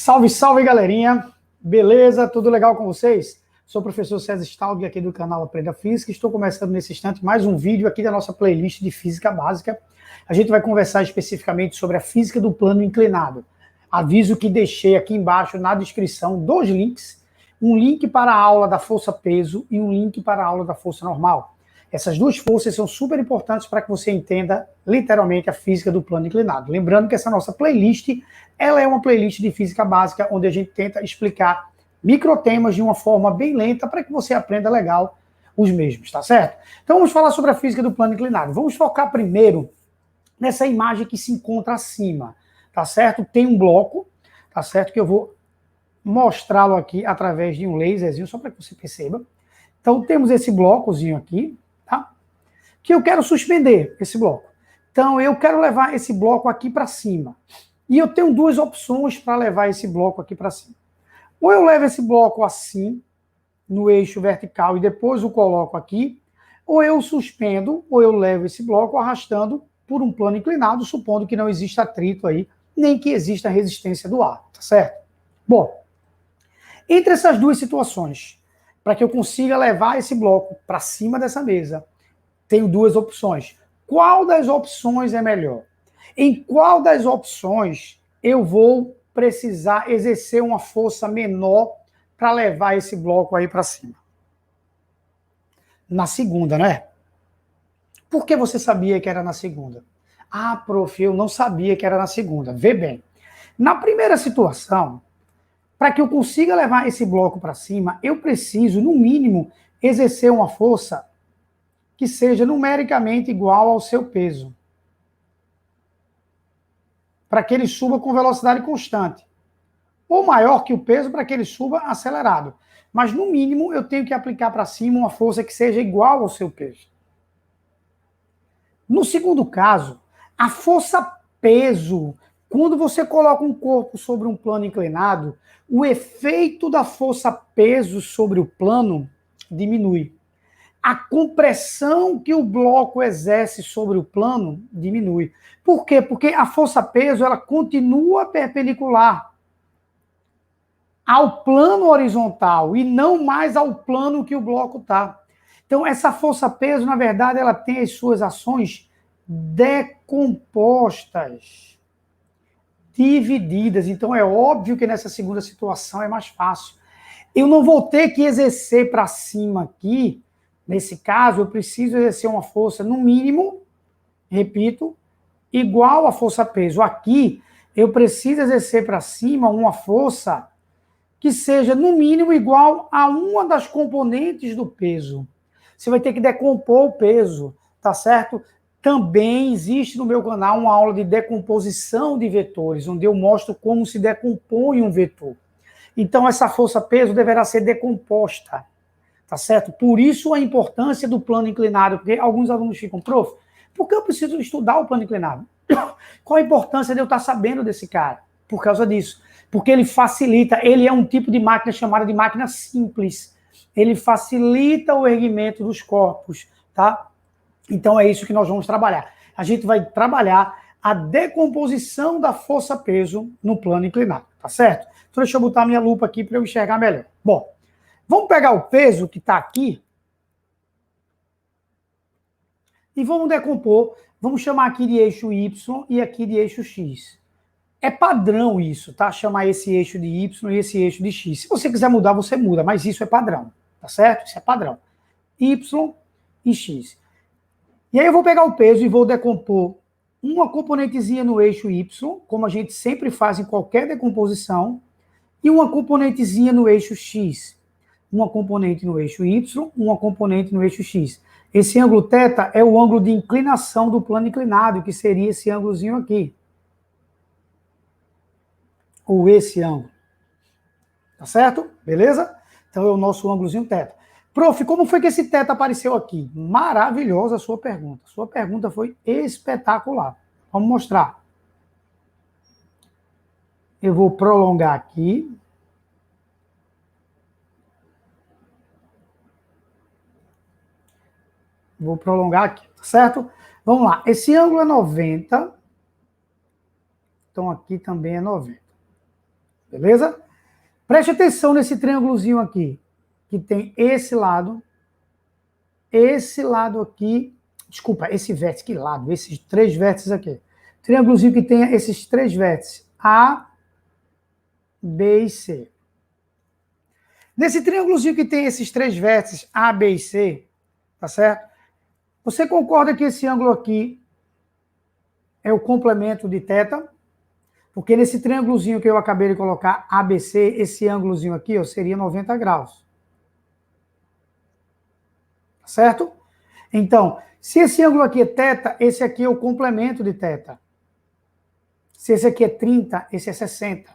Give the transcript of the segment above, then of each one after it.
Salve, salve, galerinha! Beleza? Tudo legal com vocês? Sou o professor César Staub, aqui do canal Aprenda Física. Estou começando nesse instante mais um vídeo aqui da nossa playlist de Física Básica. A gente vai conversar especificamente sobre a física do plano inclinado. Aviso que deixei aqui embaixo na descrição dois links. Um link para a aula da força-peso e um link para a aula da força normal. Essas duas forças são super importantes para que você entenda literalmente a física do plano inclinado. Lembrando que essa nossa playlist, ela é uma playlist de física básica, onde a gente tenta explicar microtemas de uma forma bem lenta para que você aprenda legal os mesmos, tá certo? Então vamos falar sobre a física do plano inclinado. Vamos focar primeiro nessa imagem que se encontra acima, tá certo? Tem um bloco, tá certo? Que eu vou mostrá-lo aqui através de um laserzinho, só para que você perceba. Então temos esse blocozinho aqui, que eu quero suspender esse bloco. Então, eu quero levar esse bloco aqui para cima. E eu tenho duas opções para levar esse bloco aqui para cima. Ou eu levo esse bloco assim, no eixo vertical, e depois o coloco aqui, ou eu suspendo, ou eu levo esse bloco arrastando por um plano inclinado, supondo que não exista atrito aí, nem que exista resistência do ar, tá certo? Bom, entre essas duas situações, para que eu consiga levar esse bloco para cima dessa mesa, tenho duas opções. Qual das opções é melhor? Em qual das opções eu vou precisar exercer uma força menor para levar esse bloco aí para cima? Na segunda, né? Por que você sabia que era na segunda? Ah, prof, eu não sabia que era na segunda. Vê bem. Na primeira situação, para que eu consiga levar esse bloco para cima, eu preciso, no mínimo, exercer uma força que seja numericamente igual ao seu peso, para que ele suba com velocidade constante, ou maior que o peso para que ele suba acelerado. Mas, no mínimo, eu tenho que aplicar para cima uma força que seja igual ao seu peso. No segundo caso, a força peso, quando você coloca um corpo sobre um plano inclinado, o efeito da força peso sobre o plano diminui. A compressão que o bloco exerce sobre o plano diminui. Por quê? Porque a força-peso ela continua perpendicular ao plano horizontal e não mais ao plano que o bloco está. Então, essa força-peso, na verdade, ela tem as suas ações decompostas, divididas. Então, é óbvio que nessa segunda situação é mais fácil. Eu não vou ter que exercer para cima aqui. Nesse caso, eu preciso exercer uma força, no mínimo, repito, igual à força-peso. Aqui, eu preciso exercer para cima uma força que seja, no mínimo, igual a uma das componentes do peso. Você vai ter que decompor o peso, tá certo? Também existe no meu canal uma aula de decomposição de vetores, onde eu mostro como se decompõe um vetor. Então, essa força-peso deverá ser decomposta. Tá certo? Por isso a importância do plano inclinado, porque alguns alunos ficam, prof, por que eu preciso estudar o plano inclinado? Qual a importância de eu estar sabendo desse cara? Por causa disso. Porque ele facilita, ele é um tipo de máquina chamada de máquina simples. Ele facilita o erguimento dos corpos, tá? Então é isso que nós vamos trabalhar. A gente vai trabalhar a decomposição da força-peso no plano inclinado, tá certo? Então deixa eu botar minha lupa aqui para eu enxergar melhor. Bom, vamos pegar o peso que está aqui e vamos decompor. Vamos chamar aqui de eixo Y e aqui de eixo X. É padrão isso, tá? Chamar esse eixo de Y e esse eixo de X. Se você quiser mudar, você muda, mas isso é padrão, tá certo? Isso é padrão. Y e X. E aí eu vou pegar o peso e vou decompor uma componentezinha no eixo Y, como a gente sempre faz em qualquer decomposição, e uma componentezinha no eixo X. Uma componente no eixo Y, uma componente no eixo X. Esse ângulo θ é o ângulo de inclinação do plano inclinado, que seria esse ângulozinho aqui. Ou esse ângulo. Tá certo? Beleza? Então é o nosso ângulozinho θ. Prof, como foi que esse θ apareceu aqui? Maravilhosa a sua pergunta. Sua pergunta foi espetacular. Vamos mostrar. Eu vou prolongar aqui. Vou prolongar aqui, tá certo? Vamos lá. Esse ângulo é 90. Então, aqui também é 90. Beleza? Preste atenção nesse triângulozinho aqui, que tem esse lado aqui, desculpa, esse vértice, que lado? Esses três vértices aqui. Triângulozinho que tem esses três vértices, A, B e C. Nesse triângulozinho que tem esses três vértices, A, B e C, tá certo? Você concorda que esse ângulo aqui é o complemento de θ? Porque nesse triângulozinho que eu acabei de colocar, ABC, esse ângulozinho aqui, ó, seria 90 graus. Certo? Então, se esse ângulo aqui é θ, esse aqui é o complemento de θ. Se esse aqui é 30, esse é 60.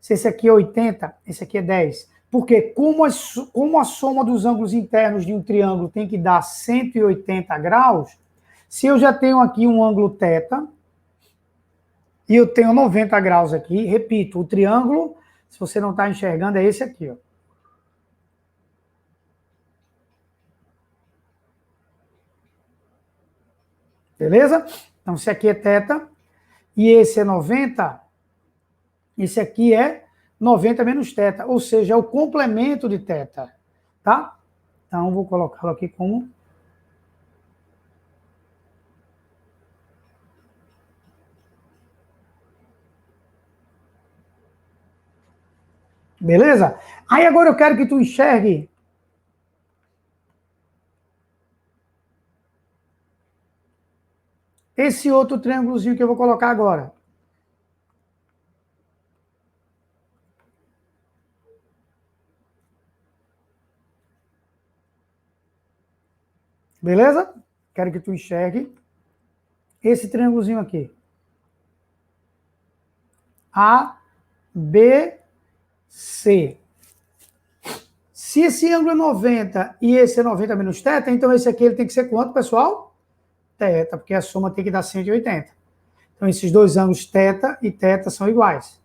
Se esse aqui é 80, esse aqui é 10. Porque como a soma dos ângulos internos de um triângulo tem que dar 180 graus, se eu já tenho aqui um ângulo θ, e eu tenho 90 graus aqui, repito, o triângulo, se você não está enxergando, é esse aqui, ó. Beleza? Então, se aqui é θ, e esse é 90, esse aqui é 90 menos θ, ou seja, é o complemento de θ, tá? Então, vou colocá-lo aqui como... Beleza? Aí agora eu quero que tu enxergue esse outro triângulozinho que eu vou colocar agora. Beleza? Quero que tu enxergue esse triângulozinho aqui. A, B, C. Se esse ângulo é 90 e esse é 90 menos θ, então esse aqui ele tem que ser quanto, pessoal? Θ, porque a soma tem que dar 180. Então esses dois ângulos θ e θ são iguais.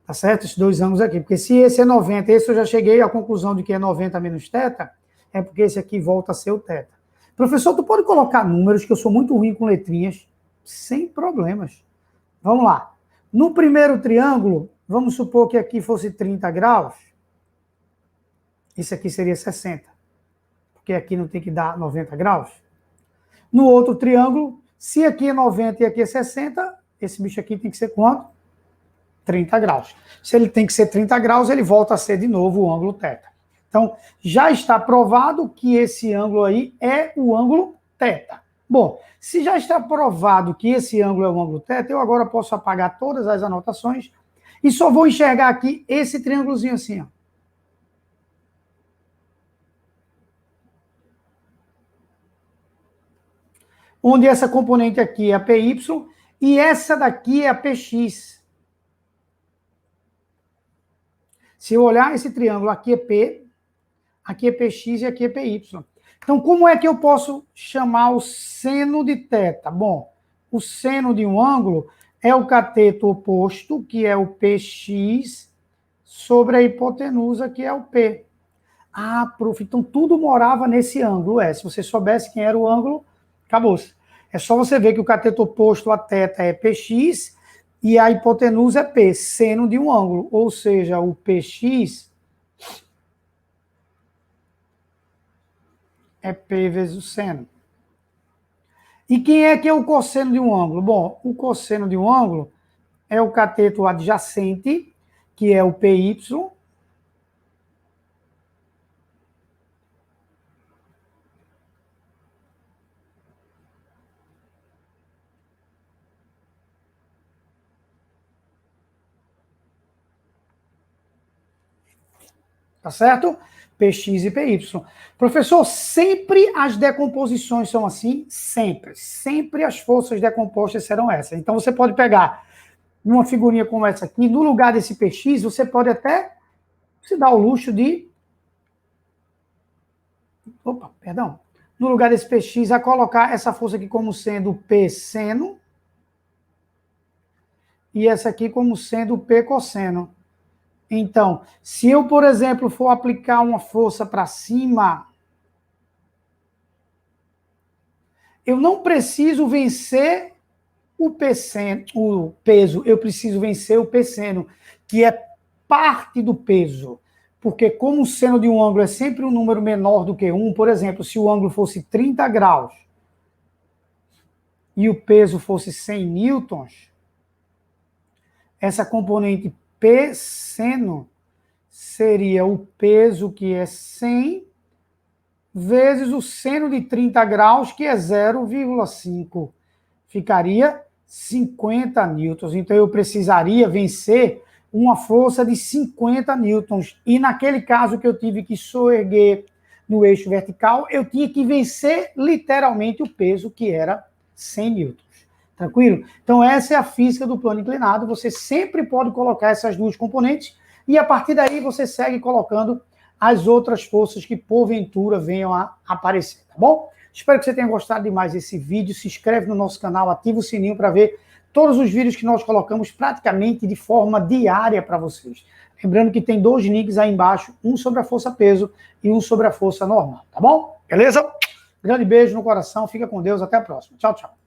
Tá certo? Esses dois ângulos aqui. Porque se esse é 90, esse eu já cheguei à conclusão de que é 90 menos θ, é porque esse aqui volta a ser o θ. Professor, tu pode colocar números, que eu sou muito ruim com letrinhas, sem problemas. Vamos lá. No primeiro triângulo, vamos supor que aqui fosse 30 graus. Isso aqui seria 60. Porque aqui não tem que dar 90 graus. No outro triângulo, se aqui é 90 e aqui é 60, esse bicho aqui tem que ser quanto? 30 graus. Se ele tem que ser 30 graus, ele volta a ser de novo o ângulo θ. Então, já está provado que esse ângulo aí é o ângulo θ. Bom, se já está provado que esse ângulo é o ângulo θ, eu agora posso apagar todas as anotações e só vou enxergar aqui esse triângulozinho assim, ó. Onde essa componente aqui é a PY e essa daqui é a PX. Se eu olhar esse triângulo, aqui é P, aqui é PX e aqui é PY. Então, como é que eu posso chamar o seno de θ? Bom, o seno de um ângulo é o cateto oposto, que é o PX, sobre a hipotenusa, que é o P. Ah, prof, então tudo morava nesse ângulo. Se você soubesse quem era o ângulo, acabou-se. É só você ver que o cateto oposto a θ é PX e a hipotenusa é P, seno de um ângulo. Ou seja, o PX é P vezes o seno. E quem é que é o cosseno de um ângulo? Bom, o cosseno de um ângulo é o cateto adjacente, que é o PY, tá certo? PX e PY. Professor, sempre as decomposições são assim? Sempre. Sempre as forças decompostas serão essas. Então, você pode pegar uma figurinha como essa aqui, no lugar desse PX, você pode até se dar o luxo de... Opa, perdão. No lugar desse PX, a colocar essa força aqui como sendo P seno e essa aqui como sendo P cosseno. Então, se eu, por exemplo, for aplicar uma força para cima, eu não preciso vencer o peso, eu preciso vencer o P seno, que é parte do peso. Porque como o seno de um ângulo é sempre um número menor do que 1, por exemplo, se o ângulo fosse 30 graus e o peso fosse 100 newtons, essa componente P seno seria o peso, que é 100, vezes o seno de 30 graus, que é 0,5. Ficaria 50 newtons. Então, eu precisaria vencer uma força de 50 newtons. E naquele caso que eu tive que soerguer no eixo vertical, eu tinha que vencer literalmente o peso, que era 100 newtons. Tranquilo? Então, essa é a física do plano inclinado. Você sempre pode colocar essas duas componentes e, a partir daí, você segue colocando as outras forças que, porventura, venham a aparecer, tá bom? Espero que você tenha gostado demais desse vídeo. Se inscreve no nosso canal, ativa o sininho para ver todos os vídeos que nós colocamos praticamente de forma diária para vocês. Lembrando que tem 2 links aí embaixo, um sobre a força peso e um sobre a força normal, tá bom? Beleza? Grande beijo no coração, fica com Deus, até a próxima. Tchau, tchau.